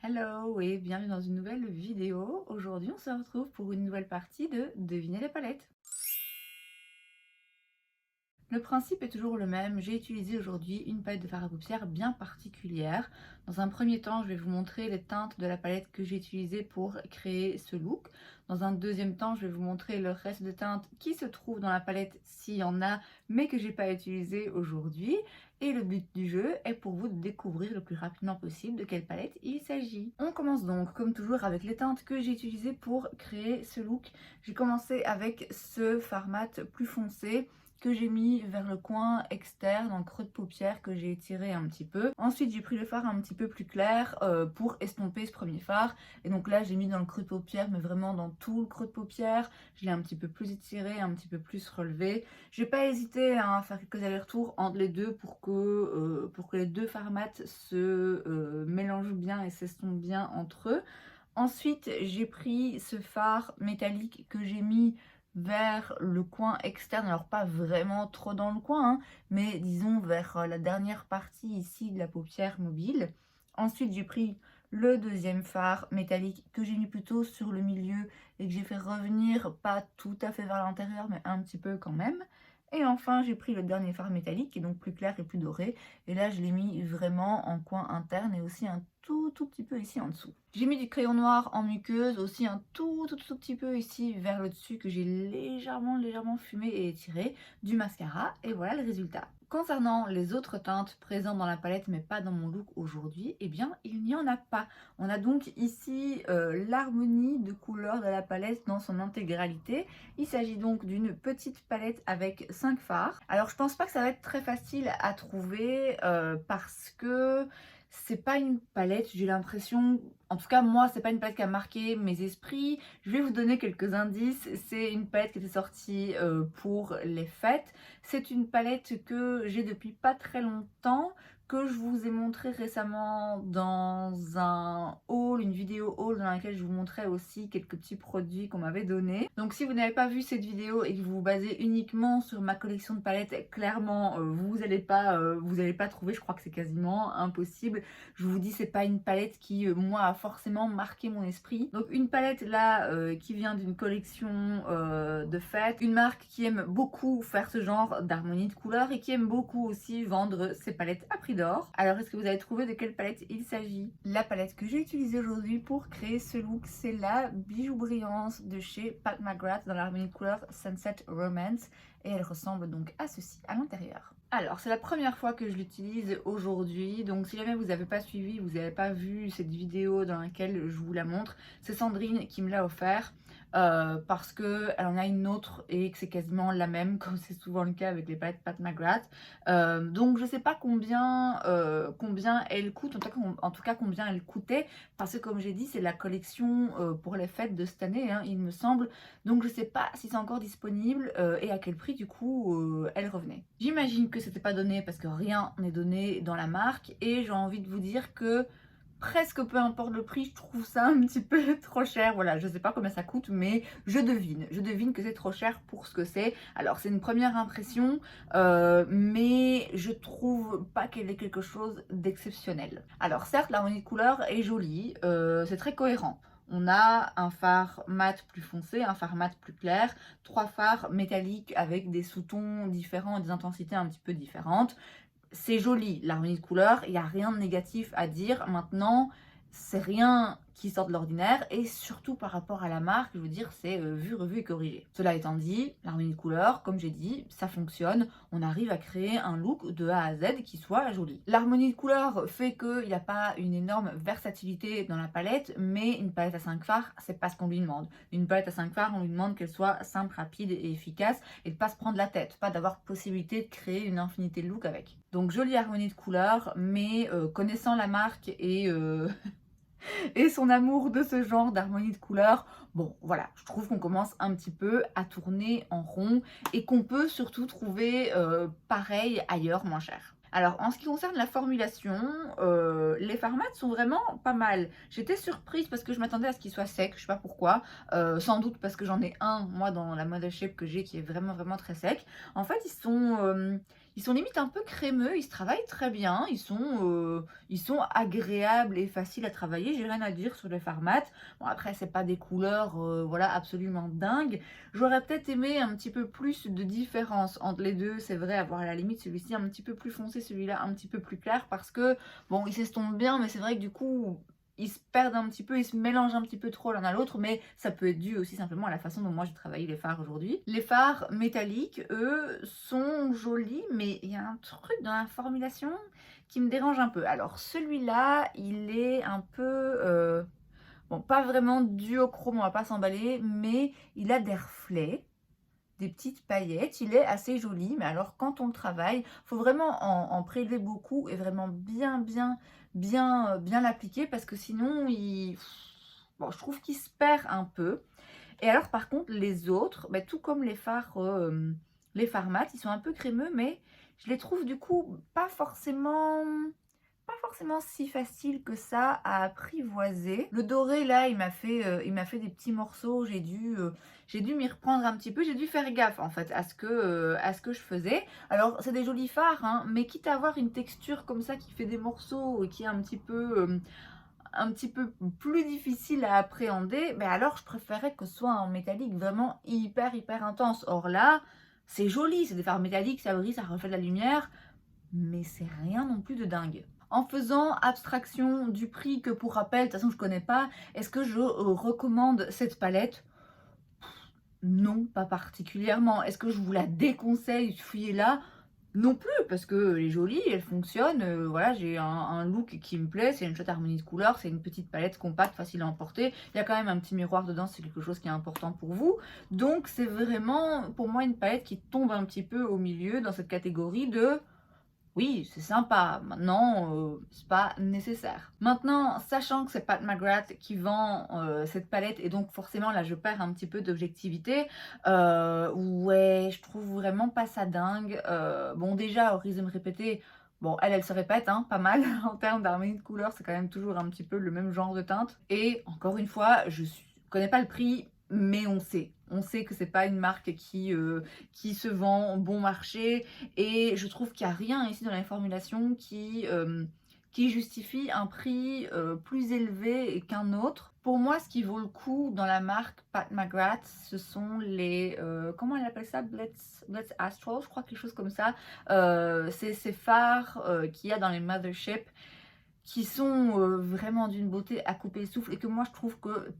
Hello et bienvenue dans une nouvelle vidéo. Aujourd'hui, on se retrouve pour une nouvelle partie de Deviner les palettes. Le principe est toujours le même. J'ai utilisé aujourd'hui une palette de fard à paupières bien particulière. Dans un premier temps, je vais vous montrer les teintes de la palette que j'ai utilisée pour créer ce look. Dans un deuxième temps, je vais vous montrer le reste de teintes qui se trouvent dans la palette s'il y en a, mais que j'ai pas utilisé aujourd'hui. Et le but du jeu est pour vous de découvrir le plus rapidement possible de quelle palette il s'agit. On commence donc comme toujours avec les teintes que j'ai utilisées pour créer ce look. J'ai commencé avec ce fard mat plus foncé que j'ai mis vers le coin externe, dans le creux de paupière que j'ai étiré un petit peu. Ensuite, j'ai pris le fard un petit peu plus clair pour estomper ce premier fard. Et donc là, j'ai mis dans le creux de paupière, mais vraiment dans tout le creux de paupière. Je l'ai un petit peu plus étiré, un petit peu plus relevé. J'ai pas hésité à faire quelques allers-retours entre les deux pour que les deux fards mat se mélangent bien et s'estompent bien entre eux. Ensuite, j'ai pris ce fard métallique que j'ai mis vers le coin externe, alors pas vraiment trop dans le coin, hein, mais disons vers la dernière partie ici de la paupière mobile. Ensuite, j'ai pris le deuxième fard métallique que j'ai mis plutôt sur le milieu et que j'ai fait revenir pas tout à fait vers l'intérieur, mais un petit peu quand même. Et enfin, j'ai pris le dernier fard métallique qui est donc plus clair et plus doré. Et là, je l'ai mis vraiment en coin interne et aussi un tout petit peu ici en dessous. J'ai mis du crayon noir en muqueuse, aussi un tout petit peu ici vers le dessus que j'ai légèrement fumé et étiré, du mascara et voilà le résultat. Concernant les autres teintes présentes dans la palette mais pas dans mon look aujourd'hui, eh bien il n'y en a pas. On a donc ici l'harmonie de couleurs de la palette dans son intégralité. Il s'agit donc d'une petite palette avec 5 fards. Alors je pense pas que ça va être très facile à trouver parce que c'est pas une palette, j'ai l'impression, en tout cas moi c'est pas une palette qui a marqué mes esprits. Je vais vous donner quelques indices. C'est une palette qui était sortie pour les fêtes. C'est une palette que j'ai depuis pas très longtemps, que je vous ai montré récemment dans un haul, une vidéo haul dans laquelle je vous montrais aussi quelques petits produits qu'on m'avait donnés. Donc si vous n'avez pas vu cette vidéo et que vous vous basez uniquement sur ma collection de palettes, clairement vous n'allez pas trouver, je crois que c'est quasiment impossible. Je vous dis, c'est pas une palette qui moi a forcément marqué mon esprit. Donc une palette là qui vient d'une collection de fêtes, une marque qui aime beaucoup faire ce genre d'harmonie de couleurs et qui aime beaucoup aussi vendre ses palettes à prix d'or. Alors est-ce que vous avez trouvé de quelle palette il s'agit? La palette que j'ai utilisée aujourd'hui pour créer ce look, c'est la Bijou Brillance de chez Pat McGrath dans l'harmonie de couleurs Sunset Romance et elle ressemble donc à ceci à l'intérieur. Alors c'est la première fois que je l'utilise aujourd'hui, donc si jamais vous n'avez pas suivi, vous n'avez pas vu cette vidéo dans laquelle je vous la montre, c'est Sandrine qui me l'a offert. Parce qu'elle en a une autre et que c'est quasiment la même, comme c'est souvent le cas avec les palettes Pat McGrath. Donc je sais pas combien elle coûte, en tout cas combien elle coûtait, parce que comme j'ai dit, c'est la collection pour les fêtes de cette année, hein, il me semble. Donc je sais pas si c'est encore disponible et à quel prix du coup elle revenait. J'imagine que c'était pas donné parce que rien n'est donné dans la marque et j'ai envie de vous dire que presque peu importe le prix, je trouve ça un petit peu trop cher. Voilà, je sais pas combien ça coûte, mais je devine que c'est trop cher pour ce que c'est. Alors c'est une première impression, mais je trouve pas qu'elle ait quelque chose d'exceptionnel. Alors certes, l'harmonie de couleurs est jolie, c'est très cohérent. On a un fard mat plus foncé, un fard mat plus clair, 3 fards métalliques avec des sous-tons différents et des intensités un petit peu différentes. C'est joli, l'harmonie de couleurs, il n'y a rien de négatif à dire. Maintenant, c'est rien qui sort de l'ordinaire et surtout par rapport à la marque, je veux dire, c'est vu, revu et corrigé. Cela étant dit, l'harmonie de couleurs, comme j'ai dit, ça fonctionne. On arrive à créer un look de A à Z qui soit joli. L'harmonie de couleurs fait qu'il n'y a pas une énorme versatilité dans la palette, mais une palette à 5 fards, c'est pas ce qu'on lui demande. Une palette à 5 fards, on lui demande qu'elle soit simple, rapide et efficace et de pas se prendre la tête, pas d'avoir possibilité de créer une infinité de looks avec. Donc jolie harmonie de couleurs, mais connaissant la marque et son amour de ce genre d'harmonie de couleurs, bon voilà, je trouve qu'on commence un petit peu à tourner en rond et qu'on peut surtout trouver pareil ailleurs moins cher. Alors en ce qui concerne la formulation, les fards mat sont vraiment pas mal. J'étais surprise parce que je m'attendais à ce qu'ils soient secs, je sais pas pourquoi. Sans doute parce que j'en ai un, moi, dans la Model Shape que j'ai qui est vraiment très sec. En fait, Ils sont limite un peu crémeux, ils se travaillent très bien, ils sont agréables et faciles à travailler, j'ai rien à dire sur les fards mat. Bon après c'est pas des couleurs, voilà, absolument dingues. J'aurais peut-être aimé un petit peu plus de différence entre les 2, c'est vrai, avoir à la limite celui-ci un petit peu plus foncé, celui-là un petit peu plus clair parce que, bon, ils s'estompent bien, mais c'est vrai que du coup, ils se perdent un petit peu, ils se mélangent un petit peu trop l'un à l'autre, mais ça peut être dû aussi simplement à la façon dont moi j'ai travaillé les fards aujourd'hui. Les fards métalliques, eux, sont jolis, mais il y a un truc dans la formulation qui me dérange un peu. Alors celui-là, il est un peu... bon, pas vraiment duochrome, on va pas s'emballer, mais il a des reflets, des petites paillettes. Il est assez joli, mais alors quand on le travaille, il faut vraiment en prélever beaucoup et vraiment bien l'appliquer parce que sinon, bon, je trouve qu'il se perd un peu. Et alors par contre, les autres, bah, tout comme les fards mat, ils sont un peu crémeux, mais je les trouve du coup pas forcément si facile que ça à apprivoiser. Le doré là, il m'a fait des petits morceaux. J'ai dû m'y reprendre un petit peu. J'ai dû faire gaffe en fait à ce que je faisais. Alors c'est des jolis fards, hein, mais quitte à avoir une texture comme ça qui fait des morceaux et qui est un petit peu plus difficile à appréhender, mais alors je préférais que ce soit en métallique vraiment hyper intense. Or là, c'est joli, c'est des fards métalliques, ça brille, ça reflète la lumière, mais c'est rien non plus de dingue. En faisant abstraction du prix que pour rappel, de toute façon je connais pas, est-ce que je recommande cette palette? Non, pas particulièrement. Est-ce que je vous la déconseille, fouillez-la? Non plus, parce qu'elle est jolie, elle fonctionne, voilà, j'ai un look qui me plaît, c'est une chouette harmonie de couleurs, c'est une petite palette compacte, facile à emporter. Il y a quand même un petit miroir dedans, c'est quelque chose qui est important pour vous. Donc c'est vraiment, pour moi, une palette qui tombe un petit peu au milieu dans cette catégorie de... Oui, c'est sympa. Maintenant, c'est pas nécessaire. Maintenant, sachant que c'est Pat McGrath qui vend cette palette, et donc forcément là, je perds un petit peu d'objectivité. Ouais, je trouve vraiment pas ça dingue. Bon, déjà, au risque de me répéter, bon, elle se répète, hein, pas mal en termes d'harmonie de couleurs. C'est quand même toujours un petit peu le même genre de teinte. Et encore une fois, connais pas le prix, mais on sait. On sait que c'est pas une marque qui se vend bon marché. Et je trouve qu'il n'y a rien ici dans la formulation qui justifie un prix plus élevé qu'un autre. Pour moi, ce qui vaut le coup dans la marque Pat McGrath, ce sont les... comment elle appelle ça? Blitz Astral, je crois, quelque chose comme ça. C'est ces phares qu'il y a dans les Mothership qui sont vraiment d'une beauté à couper le souffle et que moi je trouve que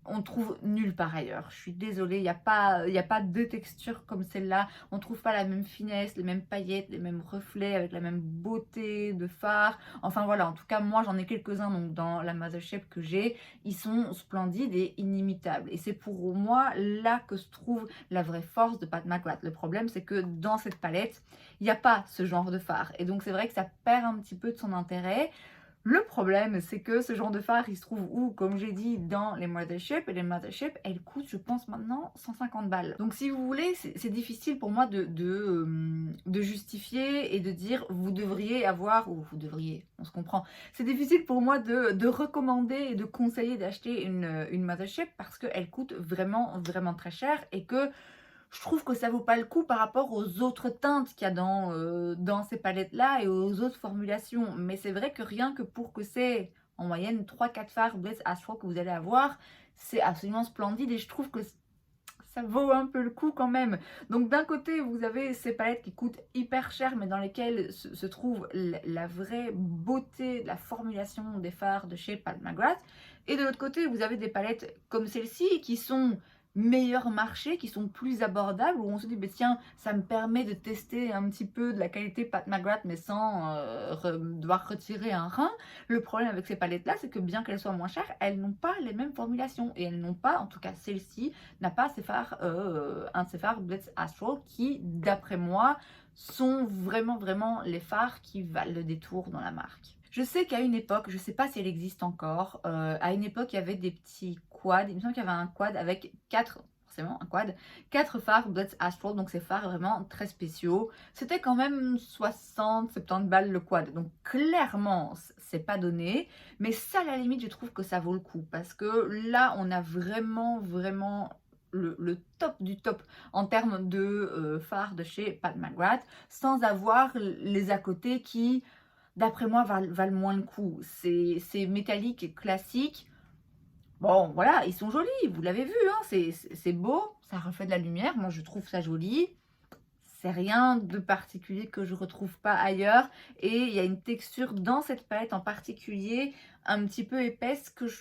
on trouve nulle part ailleurs. Je suis désolée, il y a pas de texture comme celle-là. On trouve pas la même finesse, les mêmes paillettes, les mêmes reflets, avec la même beauté de phare. Enfin voilà, en tout cas, moi j'en ai quelques-uns donc dans la Mothership que j'ai. Ils sont splendides et inimitables. Et c'est pour moi là que se trouve la vraie force de Pat McGrath. Le problème, c'est que dans cette palette, il n'y a pas ce genre de phare. Et donc c'est vrai que ça perd un petit peu de son intérêt. Le problème, c'est que ce genre de phare, il se trouve où? Comme j'ai dit, dans les Mothership. Et les Mothership, elles coûtent, je pense, maintenant 150 balles. Donc, si vous voulez, c'est difficile pour moi de justifier et de dire vous devriez avoir, ou vous devriez, on se comprend. C'est difficile pour moi de recommander et de conseiller d'acheter une Mothership parce qu'elle coûte vraiment très cher et que je trouve que ça vaut pas le coup par rapport aux autres teintes qu'il y a dans ces palettes-là et aux autres formulations. Mais c'est vrai que rien que pour que c'est en moyenne 3-4 fards Blitz Astral que vous allez avoir, c'est absolument splendide et je trouve que ça vaut un peu le coup quand même. Donc d'un côté, vous avez ces palettes qui coûtent hyper cher, mais dans lesquelles se trouve la vraie beauté de la formulation des fards de chez Pat McGrath. Et de l'autre côté, vous avez des palettes comme celle-ci qui sont meilleur marché, qui sont plus abordables, où on se dit, bah, tiens, ça me permet de tester un petit peu de la qualité Pat McGrath, mais sans devoir retirer un rein. Le problème avec ces palettes-là, c'est que bien qu'elles soient moins chères, elles n'ont pas les mêmes formulations, et elles n'ont pas, en tout cas celle-ci, n'a pas ces fards, un de ces fards Blitz Astral, qui, d'après moi, sont vraiment les fards qui valent le détour dans la marque. Je sais qu'à une époque, je ne sais pas si elle existe encore, à une époque il y avait des petits quads, il me semble qu'il y avait un quad avec 4, forcément un quad, 4 phares Blitz Astral, donc ces phares vraiment très spéciaux. C'était quand même 60-70 balles le quad, donc clairement c'est pas donné, mais ça à la limite je trouve que ça vaut le coup, parce que là on a vraiment le top du top en termes de fard de chez Pat McGrath, sans avoir les à côté qui, d'après moi, valent moins le coup. C'est métallique, classique. Bon, voilà, ils sont jolis, vous l'avez vu, hein, c'est beau, ça reflet de la lumière, moi je trouve ça joli. C'est rien de particulier que je retrouve pas ailleurs. Et il y a une texture dans cette palette en particulier, un petit peu épaisse, que je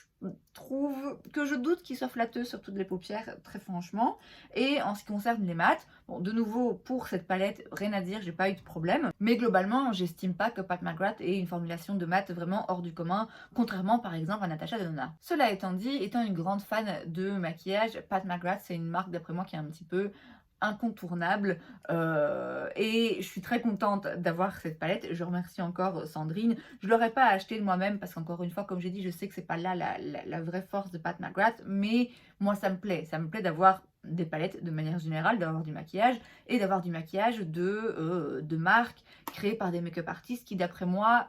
trouve, que je doute qu'il soit flatteuse sur toutes les paupières, très franchement. Et en ce qui concerne les mats, bon, de nouveau, pour cette palette, rien à dire, j'ai pas eu de problème. Mais globalement, j'estime pas que Pat McGrath ait une formulation de mat vraiment hors du commun, contrairement par exemple à Natasha Denona. Cela étant dit, étant une grande fan de maquillage, Pat McGrath, c'est une marque d'après moi qui est un petit peu incontournable, et je suis très contente d'avoir cette palette. Je remercie encore Sandrine. Je ne l'aurais pas achetée de moi-même parce qu'encore une fois, comme j'ai dit, je sais que c'est pas là la vraie force de Pat McGrath, mais moi ça me plaît d'avoir des palettes de manière générale, d'avoir du maquillage et d'avoir du maquillage de marque créé par des make-up artistes qui d'après moi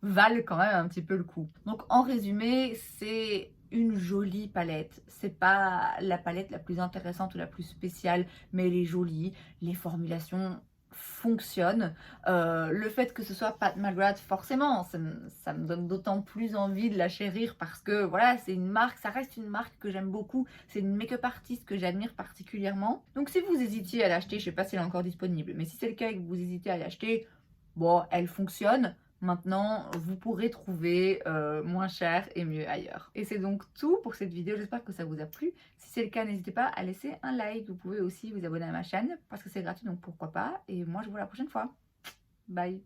valent quand même un petit peu le coup. Donc en résumé, c'est une jolie palette. C'est pas la palette la plus intéressante ou la plus spéciale, mais elle est jolie. Les formulations fonctionnent. Le fait que ce soit Pat McGrath, forcément, ça me donne d'autant plus envie de la chérir parce que voilà, c'est une marque, ça reste une marque que j'aime beaucoup. C'est une make-up artiste que j'admire particulièrement. Donc si vous hésitiez à l'acheter, je sais pas si elle est encore disponible, mais si c'est le cas et que vous hésitez à l'acheter, bon, elle fonctionne. Maintenant, vous pourrez trouver moins cher et mieux ailleurs. Et c'est donc tout pour cette vidéo. J'espère que ça vous a plu. Si c'est le cas, n'hésitez pas à laisser un like. Vous pouvez aussi vous abonner à ma chaîne parce que c'est gratuit, donc pourquoi pas. Et moi, je vous vois la prochaine fois. Bye!